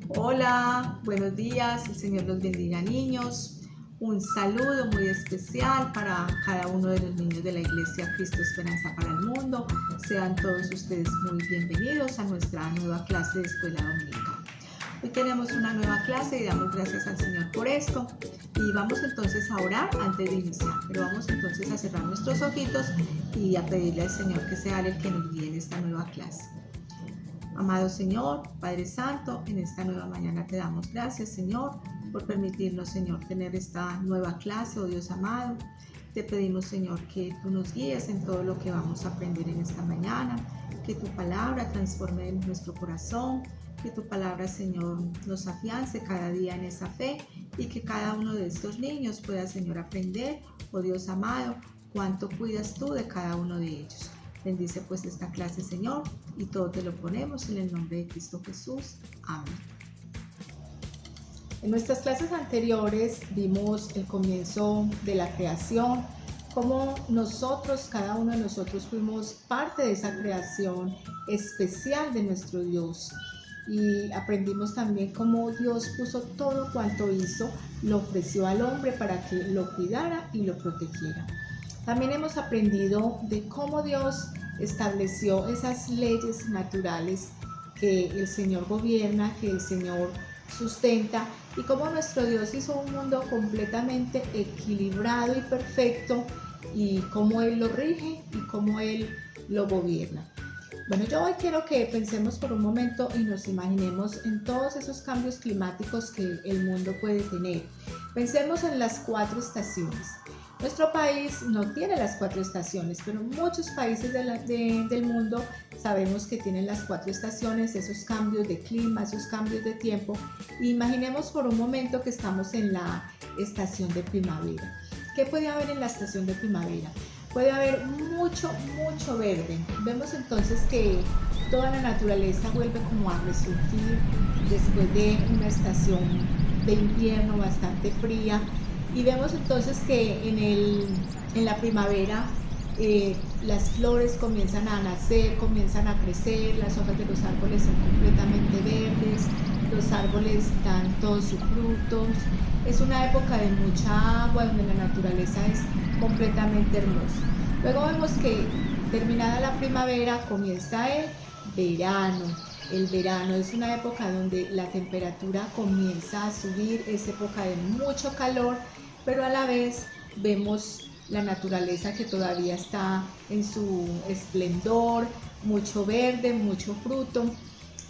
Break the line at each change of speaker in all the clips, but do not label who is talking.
Hola, buenos días, el Señor los bendiga, niños. Un saludo muy especial para cada uno de los niños de la Iglesia Cristo Esperanza para el Mundo. Sean todos ustedes muy bienvenidos a nuestra nueva clase de Escuela Dominical. Hoy tenemos una nueva clase y damos gracias al Señor por esto. Y vamos entonces a orar antes de iniciar. Pero vamos entonces a cerrar nuestros ojitos y a pedirle al Señor que sea Él el que nos guíe en esta nueva clase. Amado Señor, Padre Santo, en esta nueva mañana te damos gracias, Señor, por permitirnos, Señor, tener esta nueva clase, oh Dios amado. Te pedimos, Señor, que tú nos guíes en todo lo que vamos a aprender en esta mañana, que tu palabra transforme nuestro corazón, que tu palabra, Señor, nos afiance cada día en esa fe y que cada uno de estos niños pueda, Señor, aprender, oh Dios amado, cuánto cuidas tú de cada uno de ellos. Bendice pues esta clase, Señor, y todo te lo ponemos en el nombre de Cristo Jesús. Amén. En nuestras clases anteriores vimos el comienzo de la creación, cómo nosotros, cada uno de nosotros fuimos parte de esa creación especial de nuestro Dios. Y aprendimos también cómo Dios puso todo cuanto hizo, lo ofreció al hombre para que lo cuidara y lo protegiera. También hemos aprendido de cómo Dios estableció esas leyes naturales que el Señor gobierna, que el Señor sustenta, y cómo nuestro Dios hizo un mundo completamente equilibrado y perfecto, y cómo Él lo rige y cómo Él lo gobierna. Bueno, yo hoy quiero que pensemos por un momento y nos imaginemos en todos esos cambios climáticos que el mundo puede tener. Pensemos en las 4 estaciones. Nuestro país no tiene las 4 estaciones, pero muchos países del mundo sabemos que tienen las 4 estaciones, esos cambios de clima, esos cambios de tiempo. Imaginemos por un momento que estamos en la estación de primavera. ¿Qué puede haber en la estación de primavera? Puede haber mucho verde. Vemos entonces que toda la naturaleza vuelve como a resurgir después de una estación de invierno bastante fría. Y vemos entonces que en la primavera las flores comienzan a nacer, comienzan a crecer, las hojas de los árboles son completamente verdes, los árboles dan todos sus frutos. Es una época de mucha agua donde la naturaleza es completamente hermosa. Luego vemos que terminada la primavera comienza el verano. El verano es una época donde la temperatura comienza a subir, es época de mucho calor, pero a la vez vemos la naturaleza que todavía está en su esplendor, mucho verde, mucho fruto.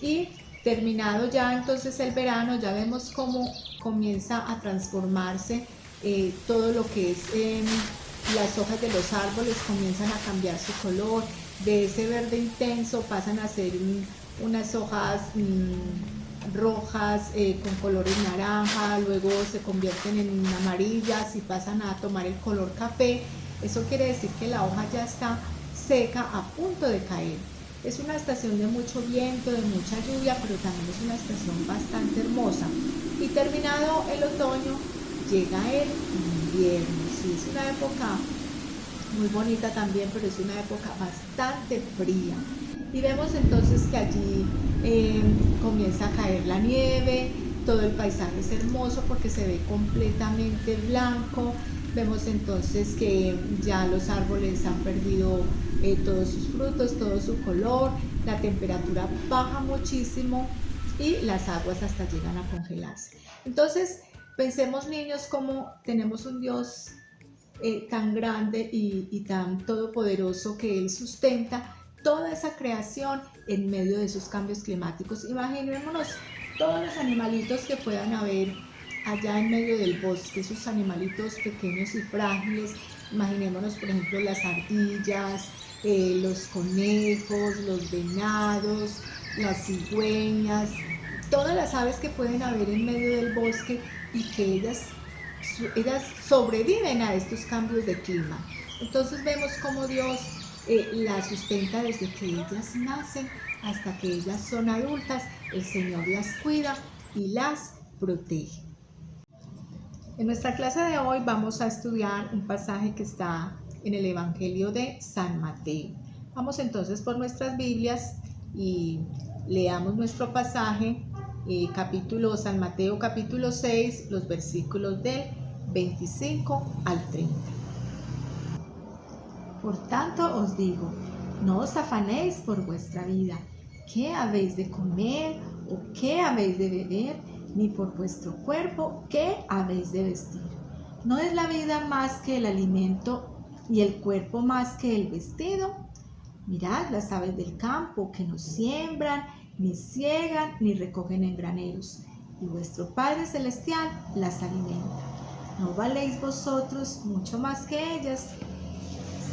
Y terminado ya entonces el verano, ya vemos cómo comienza a transformarse todo lo que es las hojas de los árboles, comienzan a cambiar su color, de ese verde intenso pasan a ser unas hojas rojas con colores naranja, luego se convierten en amarillas y pasan a tomar el color café. Eso quiere decir que la hoja ya está seca, a punto de caer. Es una estación de mucho viento, de mucha lluvia, pero también es una estación bastante hermosa. Y terminado el otoño, llega el invierno. Sí, es una época muy bonita también, pero es una época bastante fría. Y vemos entonces que allí comienza a caer la nieve, todo el paisaje es hermoso porque se ve completamente blanco. Vemos entonces que ya los árboles han perdido todos sus frutos, todo su color, la temperatura baja muchísimo y las aguas hasta llegan a congelarse. Entonces, pensemos, niños, cómo tenemos un Dios tan grande y tan todopoderoso, que Él sustenta toda esa creación en medio de esos cambios climáticos. Imaginémonos todos los animalitos que puedan haber allá en medio del bosque, esos animalitos pequeños y frágiles. Imaginémonos, por ejemplo, las ardillas, los conejos, los venados, las cigüeñas, todas las aves que pueden haber en medio del bosque y que ellas sobreviven a estos cambios de clima. Entonces vemos cómo Dios las sustenta desde que ellas nacen hasta que ellas son adultas. El Señor las cuida y las protege. En nuestra clase de hoy vamos a estudiar un pasaje que está en el Evangelio de San Mateo. Vamos entonces por nuestras Biblias y leamos nuestro pasaje, San Mateo capítulo 6, los versículos del 25 al 30. Por tanto os digo, no os afanéis por vuestra vida, qué habéis de comer o qué habéis de beber, ni por vuestro cuerpo, qué habéis de vestir. ¿No es la vida más que el alimento y el cuerpo más que el vestido? Mirad las aves del campo, que no siembran, ni siegan, ni recogen en graneros, y vuestro Padre Celestial las alimenta. ¿No valéis vosotros mucho más que ellas?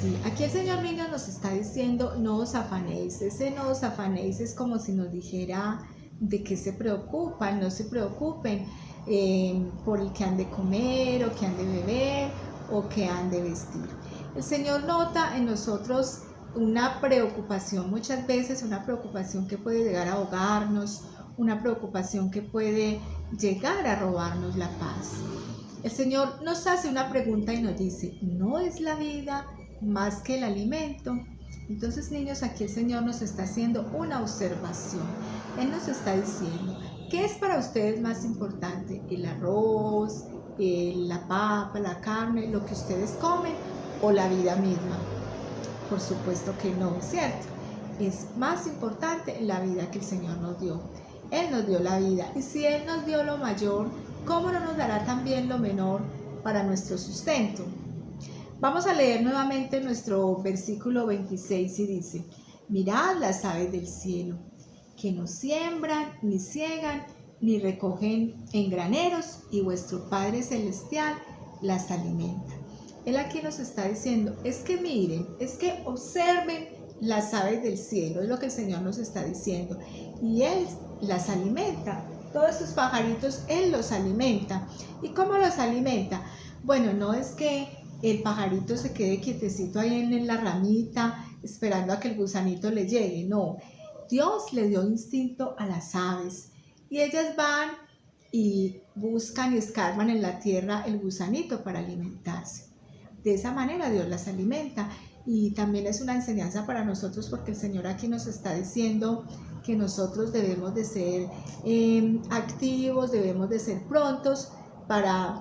Sí, aquí el Señor Niño nos está diciendo, no os afanéis. Ese no os afanéis es como si nos dijera de qué se preocupan. No se preocupen por el que han de comer, o que han de beber, o que han de vestir. El Señor nota en nosotros una preocupación, muchas veces una preocupación que puede llegar a ahogarnos, una preocupación que puede llegar a robarnos la paz. El Señor nos hace una pregunta y nos dice, ¿no es la vida más que el alimento? Entonces, niños, aquí el Señor nos está haciendo una observación. Él nos está diciendo, ¿qué es para ustedes más importante? ¿El arroz, la papa, la carne, lo que ustedes comen, o la vida misma? Por supuesto que no, ¿cierto? Es más importante la vida que el Señor nos dio. Él nos dio la vida, y si Él nos dio lo mayor, ¿cómo no nos dará también lo menor para nuestro sustento? Vamos a leer nuevamente nuestro versículo 26 y dice, mirad las aves del cielo, que no siembran, ni siegan, ni recogen en graneros, y vuestro Padre Celestial las alimenta. Él aquí nos está diciendo, es que miren, es que observen las aves del cielo, es lo que el Señor nos está diciendo, y Él las alimenta. Todos esos pajaritos Él los alimenta. ¿Y cómo los alimenta? Bueno, no es que el pajarito se quede quietecito ahí en la ramita esperando a que el gusanito le llegue, no. Dios le dio instinto a las aves y ellas van y buscan y escarban en la tierra el gusanito para alimentarse. De esa manera Dios las alimenta, y también es una enseñanza para nosotros, porque el Señor aquí nos está diciendo que nosotros debemos de ser activos, debemos de ser prontos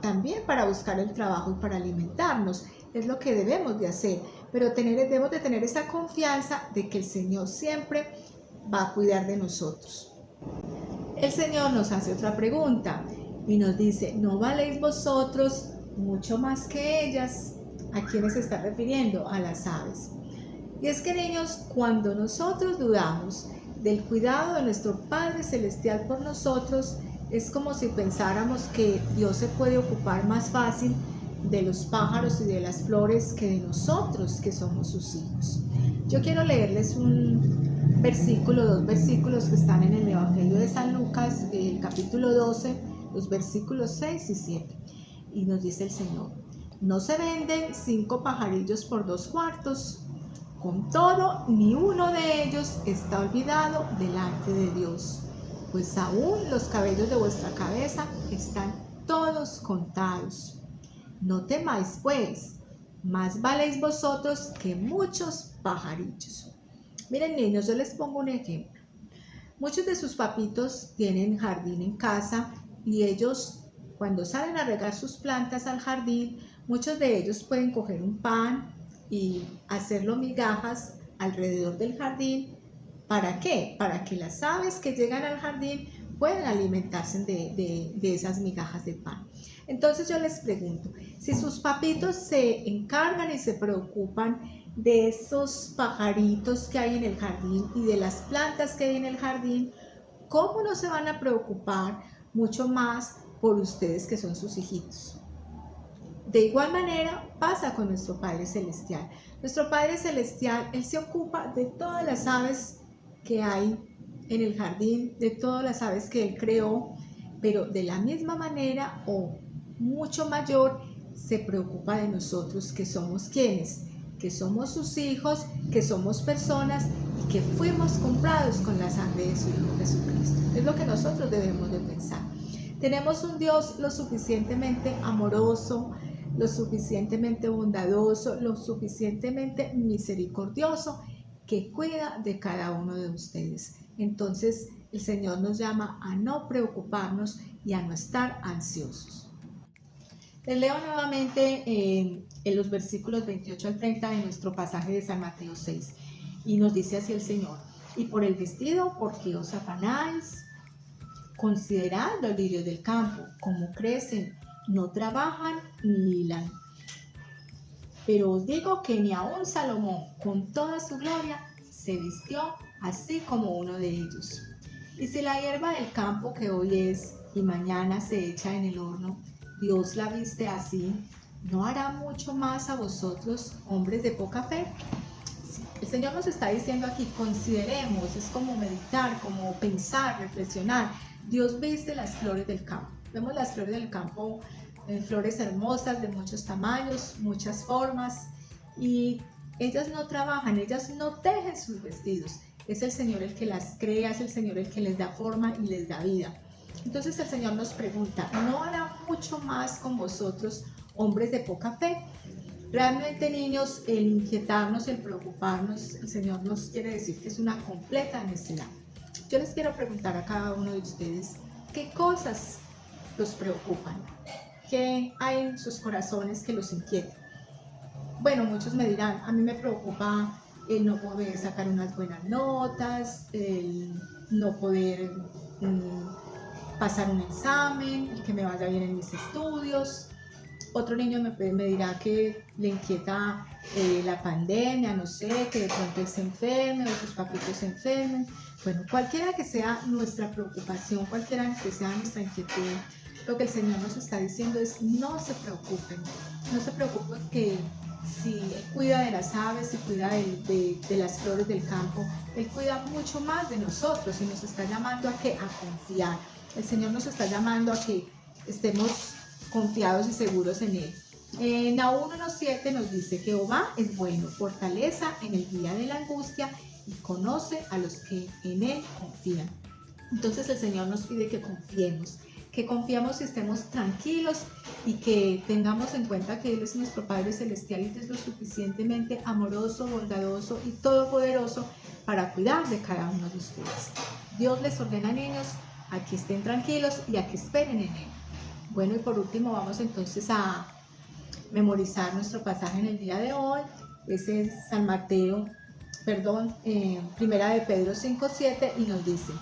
también para buscar el trabajo y para alimentarnos. Es lo que debemos de hacer, pero debemos de tener esa confianza de que el Señor siempre va a cuidar de nosotros. El Señor nos hace otra pregunta y nos dice, ¿no valéis vosotros mucho más que ellas? ¿A quiénes se está refiriendo? A las aves. Y es que, niños, cuando nosotros dudamos del cuidado de nuestro Padre Celestial por nosotros, es como si pensáramos que Dios se puede ocupar más fácil de los pájaros y de las flores que de nosotros, que somos sus hijos. Yo quiero leerles un versículo, dos versículos que están en el Evangelio de San Lucas, el capítulo 12, los versículos 6 y 7. Y nos dice el Señor, ¿no se venden 5 pajarillos por 2 cuartos? Con todo, ni uno de ellos está olvidado delante de Dios, pues aún los cabellos de vuestra cabeza están todos contados. No temáis, pues, más valéis vosotros que muchos pajarillos. Miren, niños, yo les pongo un ejemplo. Muchos de sus papitos tienen jardín en casa, y ellos, cuando salen a regar sus plantas al jardín, muchos de ellos pueden coger un pan y hacerlo migajas alrededor del jardín. ¿Para qué? Para que las aves que llegan al jardín puedan alimentarse de esas migajas de pan. Entonces yo les pregunto, si sus papitos se encargan y se preocupan de esos pajaritos que hay en el jardín y de las plantas que hay en el jardín, ¿cómo no se van a preocupar mucho más por ustedes, que son sus hijitos? De igual manera pasa con nuestro Padre Celestial. Nuestro Padre Celestial, Él se ocupa de todas las aves que hay en el jardín, de todas las aves que Él creó, pero de la misma manera o mucho mayor se preocupa de nosotros, que somos quienes, que somos sus hijos, que somos personas y que fuimos comprados con la sangre de su Hijo Jesucristo. Es lo que nosotros debemos de pensar. Tenemos un Dios lo suficientemente amoroso, lo suficientemente bondadoso, lo suficientemente misericordioso que cuida de cada uno de ustedes. Entonces, el Señor nos llama a no preocuparnos y a no estar ansiosos. Les leo nuevamente en los versículos 28 al 30 de nuestro pasaje de San Mateo 6. Y nos dice así el Señor: y por el vestido, ¿por qué os afanáis? Considerad los lirios del campo, cómo crecen, no trabajan ni hilan. Pero os digo que ni aun Salomón, con toda su gloria, se vistió así como uno de ellos. Y si la hierba del campo que hoy es y mañana se echa en el horno, Dios la viste así, ¿no hará mucho más a vosotros, hombres de poca fe? El Señor nos está diciendo aquí, consideremos, es como meditar, como pensar, reflexionar. Dios viste las flores del campo. Vemos las flores del campo, flores hermosas de muchos tamaños, muchas formas, y ellas no trabajan, ellas no tejen sus vestidos. Es el Señor el que las crea, es el Señor el que les da forma y les da vida. Entonces el Señor nos pregunta, ¿no hará mucho más con vosotros, hombres de poca fe? Realmente, niños, el inquietarnos, el preocuparnos, el Señor nos quiere decir que es una completa necesidad. Yo les quiero preguntar a cada uno de ustedes, ¿qué cosas los preocupan? ¿Qué hay en sus corazones que los inquieta? Bueno, muchos me dirán, a mí me preocupa el no poder sacar unas buenas notas, el no poder pasar un examen, el que me vaya bien en mis estudios. Otro niño me dirá que le inquieta la pandemia, no sé, que de pronto él se enferme o sus papitos se enfermen. Bueno, cualquiera que sea nuestra preocupación, cualquiera que sea nuestra inquietud, lo que el Señor nos está diciendo es no se preocupen que si Él cuida de las aves y cuida de las flores del campo, Él cuida mucho más de nosotros y nos está llamando a confiar. El Señor nos está llamando a que estemos confiados y seguros en Él. En Nahum 1:7 nos dice: Jehová es bueno, fortaleza en el día de la angustia y conoce a los que en Él confían. Entonces el Señor nos pide que confiemos y estemos tranquilos y que tengamos en cuenta que Él es nuestro Padre Celestial y es lo suficientemente amoroso, bondadoso y todopoderoso para cuidar de cada uno de ustedes. Dios les ordena, niños, a que estén tranquilos y a que esperen en Él. Bueno, y por último vamos entonces a memorizar nuestro pasaje en el día de hoy. Ese es Primera de Pedro 5:7 y nos dice: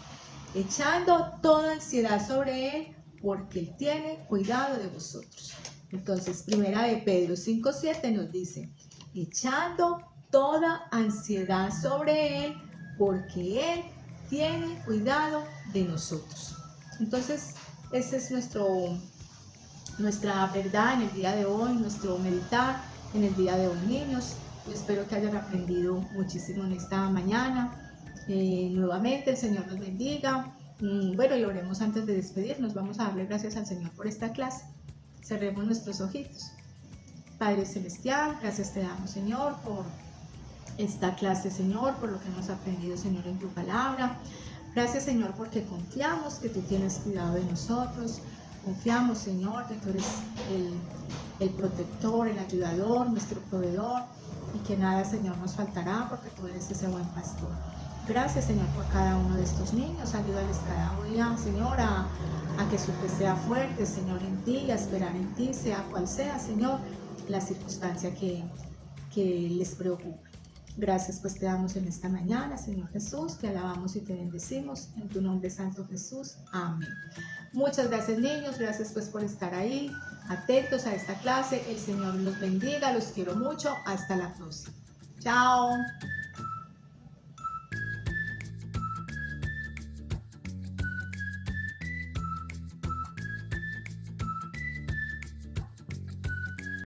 echando toda ansiedad sobre Él, porque Él tiene cuidado de vosotros. Entonces, Primera de Pedro 5:7 nos dice: echando toda ansiedad sobre Él, porque Él tiene cuidado de nosotros. Entonces, esa es nuestra verdad en el día de hoy, nuestro meditar en el día de hoy, niños. Yo espero que hayan aprendido muchísimo en esta mañana. Nuevamente el Señor nos bendiga. Bueno, y oremos antes de despedirnos. Vamos a darle gracias al Señor por esta clase. Cerremos nuestros ojitos. Padre Celestial, gracias te damos, Señor, por esta clase, Señor, por lo que hemos aprendido, Señor, en tu palabra. Gracias, Señor, porque confiamos que tú tienes cuidado de nosotros. Confiamos, Señor, que tú eres el protector, el ayudador, nuestro proveedor, y que nada, Señor, nos faltará porque tú eres ese buen pastor. Gracias, Señor, por cada uno de estos niños. Ayúdales cada día, Señor, a que su fe sea fuerte, Señor, en ti, a esperar en ti, sea cual sea, Señor, la circunstancia que les preocupe. Gracias pues te damos en esta mañana, Señor Jesús, te alabamos y te bendecimos en tu nombre santo, Jesús. Amén. Muchas gracias, niños, gracias pues por estar ahí, atentos a esta clase. El Señor los bendiga, los quiero mucho, hasta la próxima. Chao.